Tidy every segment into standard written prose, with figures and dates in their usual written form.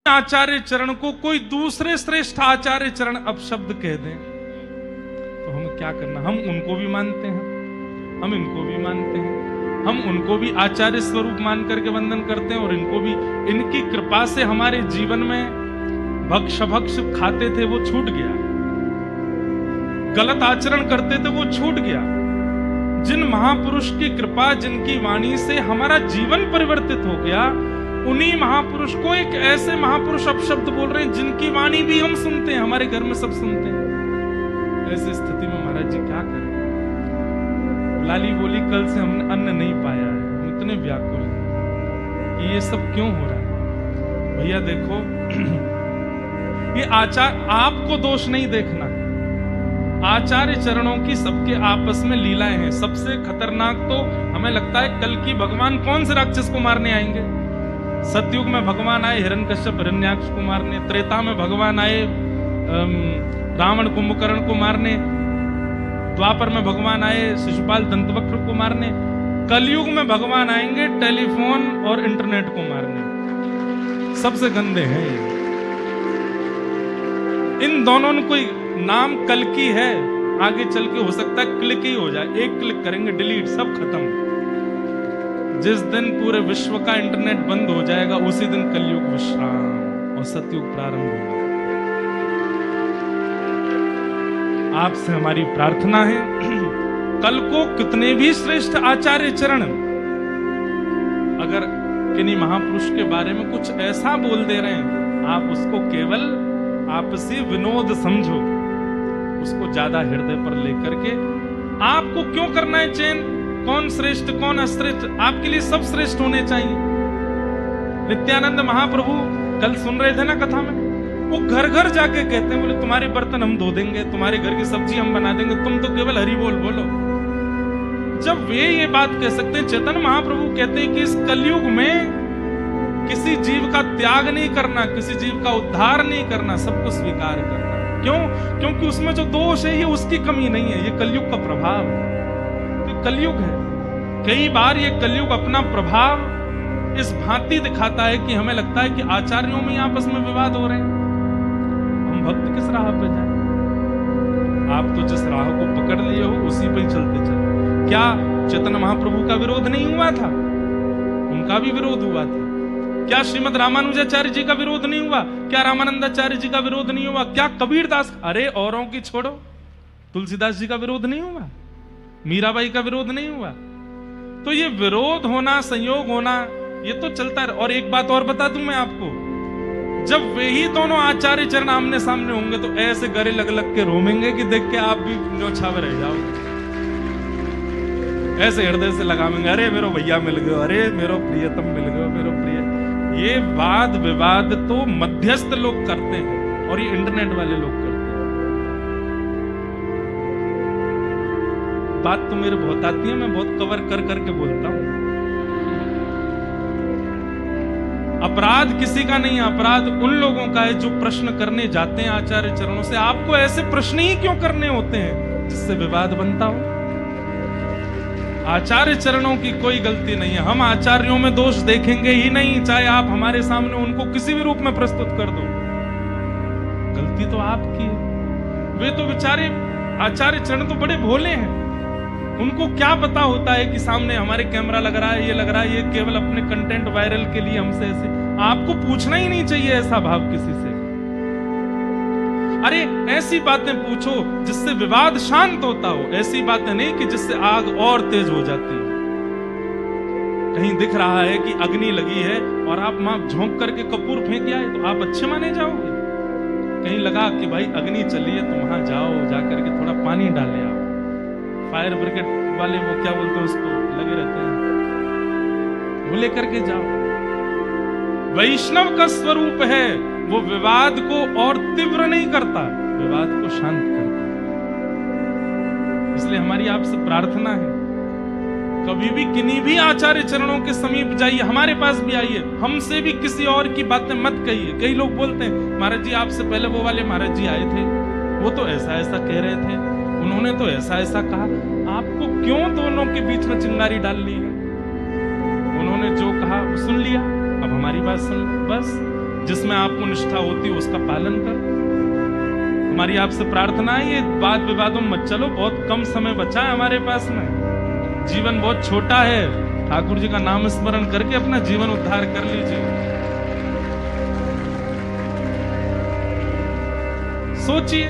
आचार्य चरण को कोई दूसरे श्रेष्ठ आचार्य चरण अपशब्द कह दें तो हमें क्या करना? हम उनको भी मानते हैं, हम इनको भी मानते हैं, हम उनको भी आचार्य स्वरूप मान करके वंदन करते हैं और इनको भी। इनकी कृपा से हमारे जीवन में भक्ष खाते थे वो छूट गया, गलत आचरण करते थे वो छूट गया। जिन महापुरुष की कृपा, जिनकी वाणी से हमारा जीवन परिवर्तित हो गया, उन्हीं महापुरुष को एक ऐसे महापुरुष अपशब्द बोल रहे हैं जिनकी वाणी भी हम सुनते हैं, हमारे घर में सब सुनते हैं। ऐसी स्थिति में महाराज जी क्या करें? लाली बोली कल से हमने अन्न नहीं पाया है, हम इतने व्याकुल कि ये सब क्यों हो रहा है। भैया देखो ये आपको दोष नहीं देखना, आचार्य चरणों की सबके आपस में लीलाएं हैं। सबसे खतरनाक तो हमें लगता है कल की भगवान कौन से राक्षस को मारने आएंगे। सतयुग में भगवान आए हिरण्यकश्यप हिरण्याक्ष को मारने, त्रेता में भगवान आए रावण कुंभकर्ण को मारने, द्वापर में भगवान आए शिशुपाल दंतवक्र को मारने, कलयुग में भगवान आएंगे टेलीफोन और इंटरनेट को मारने। सबसे गंदे हैं इन दोनों ने। कोई नाम कल की है, आगे चल के हो सकता है क्लिक ही हो जाए, एक क्लिक करेंगे डिलीट, सब खत्म। जिस दिन पूरे विश्व का इंटरनेट बंद हो जाएगा उसी दिन कलयुग विश्राम और सतयुग प्रारंभ होगा। आपसे हमारी प्रार्थना है कल को कितने भी श्रेष्ठ आचार्य चरण अगर किन्हीं महापुरुष के बारे में कुछ ऐसा बोल दे रहे हैं, आप उसको केवल आपसी विनोद समझो, उसको ज्यादा हृदय पर लेकर के आपको क्यों करना है चयन, कौन श्रेष्ठ कौन अश्रेष्ठ? आपके लिए सब श्रेष्ठ होने चाहिए। नित्यानंद महाप्रभु कल सुन रहे थे ना कथा में, वो घर घर जाके कहते हैं, बोले तुम्हारे बर्तन हम धो देंगे, तुम्हारे घर की सब्जी हम बना देंगे, तुम तो केवल हरि बोल बोलो। जब वे ये बात कह सकते हैं, चैतन्य महाप्रभु कहते हैं कि इस कलयुग में किसी जीव का त्याग नहीं करना, किसी जीव का उद्धार नहीं करना, सबको स्वीकार करना। क्यों? क्योंकि उसमें जो दोष है ये उसकी कमी नहीं है, ये कलयुग का प्रभाव है। तो कलयुग है, कई बार ये कलयुग अपना प्रभाव इस भांति दिखाता है कि हमें लगता है कि आचार्यों में आपस में विवाद हो रहे हैं, हम भक्त किस राह पे जाएं? आप तो जिस राह को पकड़ लिए हो उसी पे ही चलते चले। क्या चैतन्य महाप्रभु का विरोध नहीं हुआ था? उनका भी विरोध हुआ था। क्या श्रीमद रामानुजाचार्य जी का विरोध नहीं हुआ? क्या रामानंदाचार्य जी का विरोध नहीं हुआ? क्या कबीरदास, अरे औरों की छोड़ो, तुलसीदास जी का विरोध नहीं हुआ? मीराबाई का विरोध नहीं हुआ? तो ये विरोध होना, संयोग होना, ये तो चलता है। और एक बात और बता दूं मैं आपको, जब वे ही दोनों आचार्य चरण आमने सामने होंगे तो ऐसे गले लग लग के रोमेंगे कि देख के आप भी न्योछावे रह जाओगे। ऐसे हृदय से लगावेंगे, अरे मेरो भैया मिल गयो, अरे मेरो प्रियतम मिल गयो, मेरो प्रिय। ये वाद विवाद तो मध्यस्थ लोग करते हैं और ये इंटरनेट वाले लोग करते हैं। बात तो मेरे बहुत आती है, मैं बहुत कवर कर करके बोलता हूं। अपराध किसी का नहीं है, अपराध उन लोगों का है जो प्रश्न करने जाते हैं आचार्य चरणों से। आपको ऐसे प्रश्न ही क्यों करने होते हैं जिससे विवाद बनता हो? आचार्य चरणों की कोई गलती नहीं है, हम आचार्यों में दोष देखेंगे ही नहीं, चाहे आप हमारे सामने उनको किसी भी रूप में प्रस्तुत कर दो। गलती तो आपकी है। वे तो बेचारे आचार्य चरण तो बड़े भोले हैं, उनको क्या पता होता है कि सामने हमारे कैमरा लग रहा है, ये लग रहा है, ये केवल अपने कंटेंट वायरल के लिए हमसे ऐसे। आपको पूछना ही नहीं चाहिए ऐसा भाव किसी से। अरे ऐसी बातें पूछो जिससे विवाद शांत होता हो, ऐसी बातें नहीं कि जिससे आग और तेज हो जाती है। कहीं दिख रहा है कि अग्नि लगी है और आप वहां झोंक करके कपूर फेंक आए तो आप अच्छे माने जाओगे? कहीं लगा कि भाई अग्नि चली है तो वहां जाओ, जाकर के थोड़ा पानी डाले आओ। फायर ब्रिगेड वाले वो क्या बोलते हैं उसको, लगे रहते हैं, वो लेकर के जाओ। वैष्णव का स्वरूप है, वो विवाद को और तीव्र नहीं करता, विवाद को शांत करता। इसलिए हमारी आपसे प्रार्थना है, कभी भी किन्हीं भी आचार्य चरणों के समीप जाइए, हमारे पास भी आइए, हमसे भी किसी और की बातें मत कहिए। कई लोग बोलते हैं महाराज जी आपसे पहले वो वाले महाराज जी आए थे, वो तो ऐसा ऐसा कह रहे थे, उन्होंने तो ऐसा ऐसा कहा। आपको क्यों दोनों के बीच में चिंगारी डाल ली है? उन्होंने जो कहा वो सुन लिया, अब हमारी बात सुन लो बस। जिसमें आपको निष्ठा होती है उसका पालन करो। हमारी आपसे प्रार्थना है, ये वाद विवादों में मत चलो, बहुत कम समय बचा है हमारे पास में, जीवन बहुत छोटा है। ठाकुर जी का नाम स्मरण करके अपना जीवन उद्धार कर लीजिए। सोचिए,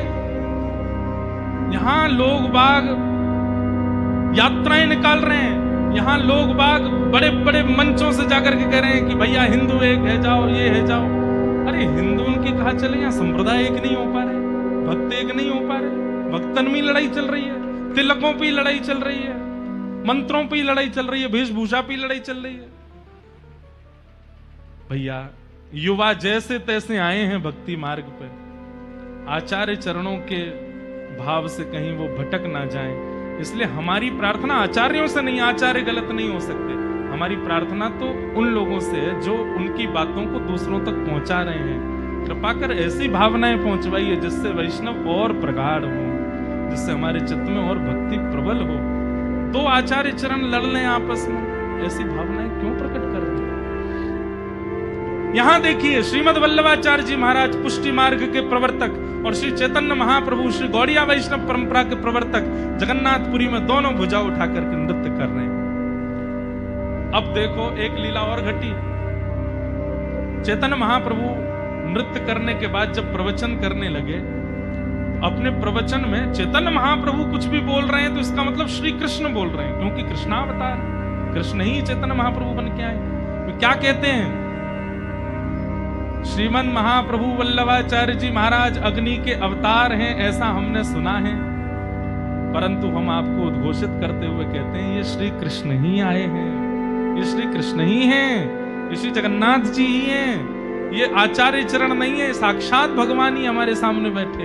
यहां लोग बाग यात्राएं निकाल रहे हैं, यहां लोग बाग बड़े बड़े मंचों से जाकर के कह रहे हैं कि भैया हिंदू एक है जाओ, ये है जाओ। अरे हिंदू उनकी कहा चले, यहाँ संप्रदाय एक नहीं हो पा रहे, भक्त एक नहीं हो पा रहे, भक्तन में लड़ाई चल रही है, तिलकों पे लड़ाई चल रही है, मंत्रों पे लड़ाई चल रही है, वेशभूषा पे लड़ाई चल रही है। भैया युवा जैसे तैसे आए हैं भक्ति मार्ग पे, आचार्य चरणों के भाव से कहीं वो भटक ना जाएं, इसलिए हमारी प्रार्थना आचार्यों से नहीं, आचार्य गलत नहीं हो सकते, हमारी प्रार्थना तो उन लोगों से है जो उनकी बातों को दूसरों तक पहुंचा रहे हैं। कृपा कर ऐसी भावनाएं पहुंचवाइए जिससे वैष्णव और प्रगाढ़ हो, जिससे हमारे चित्त में और भक्ति प्रबल हो। दो आचार्य चरण लड़ लें आपस में, ऐसी भावनाएं क्यों प्रकट कर रहे हैं? यहां देखिए, श्रीमद वल्लभाचार्य जी महाराज पुष्टि मार्ग के प्रवर्तक और श्री चैतन्य महाप्रभु श्री गौड़िया वैष्णव परंपरा के प्रवर्तक जगन्नाथपुरी में दोनों भुजा उठा करके नृत्य कर रहे हैं। अब देखो एक लीला और घटी। चैतन्य महाप्रभु नृत्य करने के बाद जब प्रवचन करने लगे, अपने प्रवचन में चैतन्य महाप्रभु कुछ भी बोल रहे हैं तो इसका मतलब श्री कृष्ण बोल रहे हैं, क्योंकि कृष्णावतार, कृष्ण ही चैतन्य महाप्रभु बन के आए। तो क्या कहते हैं? श्रीमन महाप्रभु वल्लभाचार्य जी महाराज अग्नि के अवतार हैं, ऐसा हमने सुना है, परंतु हम आपको उद्घोषित करते हुए कहते हैं ये श्री कृष्ण ही आए हैं, ये श्री कृष्ण ही हैं, ये श्री जगन्नाथ जी ही हैं, ये आचार्य चरण नहीं है, साक्षात भगवान ही हमारे सामने बैठे।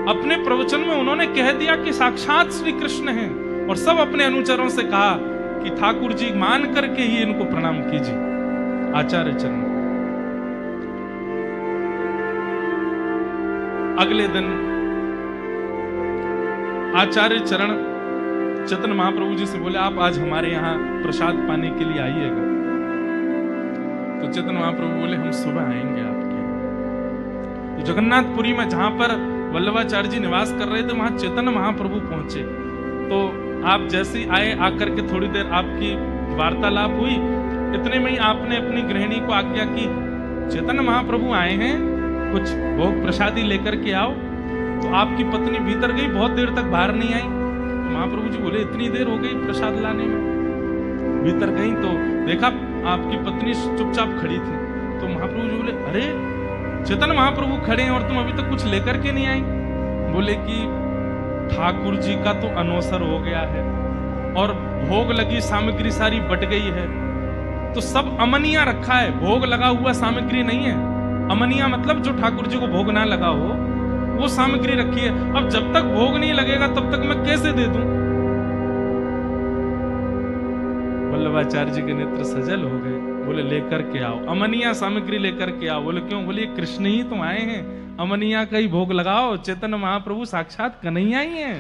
अपने प्रवचन में उन्होंने कह दिया कि साक्षात श्री कृष्ण हैं, और सब अपने अनुचरों से कहा कि ठाकुर जी मान करके ही इनको प्रणाम कीजिए, आचार्य चरण। अगले दिन आचार्य चरण चैतन्य महाप्रभु जी से बोले आप आज हमारे यहाँ प्रसाद पाने के लिए आइएगा। तो चैतन्य महाप्रभु बोले हम सुबह आएंगे आपके। तो जगन्नाथपुरी में जहां पर वल्लभाचार्य जी निवास कर रहे थे वहां चैतन्य महाप्रभु पहुंचे। तो आप जैसे आए, आकर के थोड़ी देर आपकी वार्तालाप हुई, इतने में ही आपने अपनी गृहिणी को आज्ञा की चैतन्य महाप्रभु आए हैं, कुछ भोग प्रसादी लेकर के आओ। तो आपकी पत्नी भीतर गई, बहुत देर तक बाहर नहीं आई। तो महाप्रभु जी बोले इतनी देर हो गई प्रसाद लाने में? भीतर गई तो देखा आपकी पत्नी चुपचाप खड़ी थी। तो महाप्रभु जी बोले अरे चैतन्य महाप्रभु खड़े हैं और तुम अभी तक कुछ लेकर के नहीं आई? बोले कि ठाकुर जी का तो अनवसर हो गया है और भोग लगी सामग्री सारी बट गई है, तो सब अमनिया रखा है, भोग लगा हुआ सामग्री नहीं है। अमनिया मतलब जो ठाकुर जी को भोग ना लगा हो वो सामग्री रखी है। अब जब तक भोग नहीं लगेगा तब तक मैं कैसे दे दूं? वल्लभाचार्य जी के नेत्र सजल हो गए। बोले लेकर के आओ, अमनिया सामग्री लेकर के आओ। बोले क्यों? बोले कृष्ण ही तो आए हैं, अमनिया का ही भोग लगाओ, चैतन्य महाप्रभु साक्षात कन्हैया ही हैं।